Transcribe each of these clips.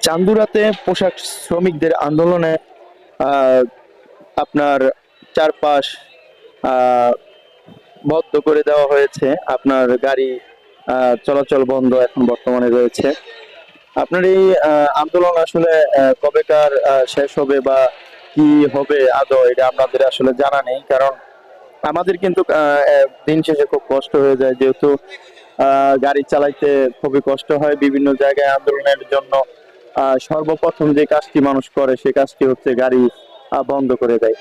চান্দুরাতে পোশাক শ্রমিকদের আন্দোলনে আহ, আপনার চারপাশ আহ, বন্ধ করে দেওয়া হয়েছে। আপনার গাড়ি চলাচল বন্ধ এখন বর্তমানে রয়েছে। আপনার এই আন্দোলন আসলে কবেকার শেষ হবে বা কি হবে আদৌ, এটা আপনাদের আসলে জানা নেই। কারণ আমাদের কিন্তু দিন শেষে খুব কষ্ট হয়ে যায়, যেহেতু গাড়ি চালাইতে খুবই কষ্ট হয়। বিভিন্ন জায়গায় আন্দোলনের জন্য সর্বপ্রথম যে কাজটি মানুষ করে সেই কাজটি হচ্ছে গাড়ি বন্ধ করে দেয়।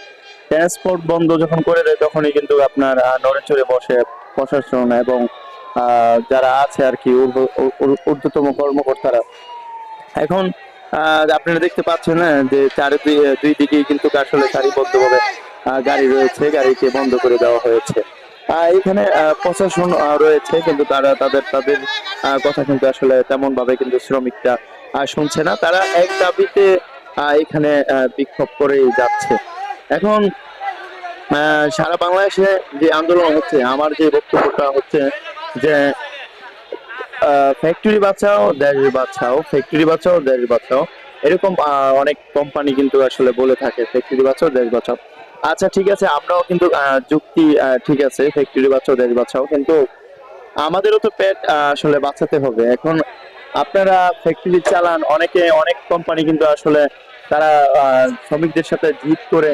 ট্রান্সপোর্ট বন্ধ যখন করে দেয় তখনই কিন্তু আপনার নড়ে চড়ে বসে প্রশাসন এবং যারা আছে আর কি ঊর্ধ্বতম কর্মকর্তারা। এখন আপনারা দেখতে পাচ্ছেন না যে দুই দিকেই কিন্তু আসলে সারিবদ্ধভাবে গাড়ি রয়েছে, গাড়িকে বন্ধ করে দেওয়া হয়েছে। এখানে প্রশাসন রয়েছে, কিন্তু তারা তাদের তাদের কথা কিন্তু আসলে তেমন ভাবে কিন্তু শ্রমিকরা শুনছে না। তারা এক দাবিতে এখানে বিক্ষোভ করেই যাচ্ছে। এখন সারা বাংলাদেশে যে আন্দোলন হচ্ছে, আমার যে বক্তব্যটা হচ্ছে যে ফ্যাক্টরি বাঁচাও দেশ বাঁচাও, ফ্যাক্টরি বাঁচাও দেশ বাঁচাও, এরকম অনেক কোম্পানি কিন্তু আসলে বলে থাকে ফ্যাক্টরি বাঁচাও দেশ বাঁচাও। আচ্ছা ঠিক আছে, আমরাও কিন্তু যুক্তি ঠিক আছে, ফ্যাক্টরি বাঁচাও দেশ বাঁচাও, কিন্তু আমাদেরও তো পেট আসলে বাঁচাতে হবে। এখন আপনারা ফ্যাক্টরি চালান, অনেক কোম্পানি কিন্তু আসলে তারা শ্রমিকদের সাথে জিত করে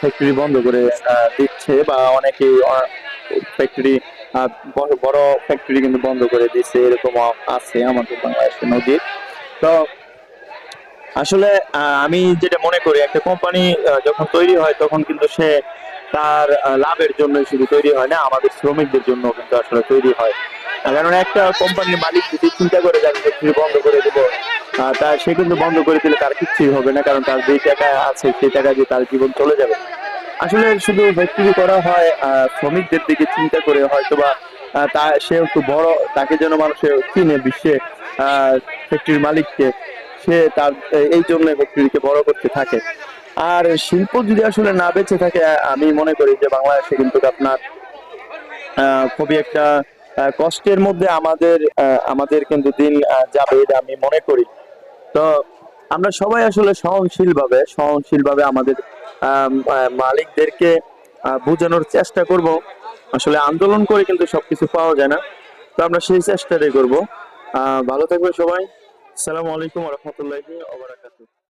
ফ্যাক্টরি বন্ধ করে দিচ্ছে, বা অনেকে ফ্যাক্টরি বড় বড় ফ্যাক্টরি কিন্তু বন্ধ করে দিচ্ছে, এরকম আছে আমাদের বাংলাদেশে নদীর। তো আসলে আমি যেটা মনে করি, একটা কোম্পানি যখন তৈরি হয় তখন কিন্তু সে তার লাভের জন্য শুধু তৈরি হয় না, আমাদের শ্রমিকদের জন্য কিন্তু আসলে তৈরি হয়। কারণ একটা কোম্পানির মালিক যদি চিন্তা করে যে আমি ফ্যাক্টরি বন্ধ করে দেবো, তা সে কিন্তু বন্ধ করে দিলে তার কিচ্ছুই হবে না, কারণ তার যে টাকা আছে সেই টাকা দিয়ে তার জীবন চলে যাবে। আসলে শুধু ফ্যাক্টরি করা হয় শ্রমিকদের দিকে চিন্তা করে, হয়তোবা তা সে একটু বড়, তাকে যেন মানুষের চিনে বিশ্বে ফ্যাক্টরির মালিককে, সে তার এই জন্য ফ্যাক্টরিকে বড় করতে থাকে। আর শিল্প যদি আসলে না বেঁচে থাকে, আমি মনে করি যে বাংলাদেশে কিন্তু আপনার খুবই একটা কষ্টের মধ্যে আমাদের কিন্তু দিন যাবে, এটা আমি মনে করি। তো আমরা সবাই আসলে সহনশীল ভাবে আমাদের মালিকদেরকে বোঝানোর চেষ্টা করব। আসলে আন্দোলন করে কিন্তু সবকিছু পাওয়া যায় না, তো আমরা সেই চেষ্টাটাই করব। ভালো থাকবে সবাই। আসসালামু আলাইকুম ওয়া রাহমাতুল্লাহি ওয়া বারাকাতুহু।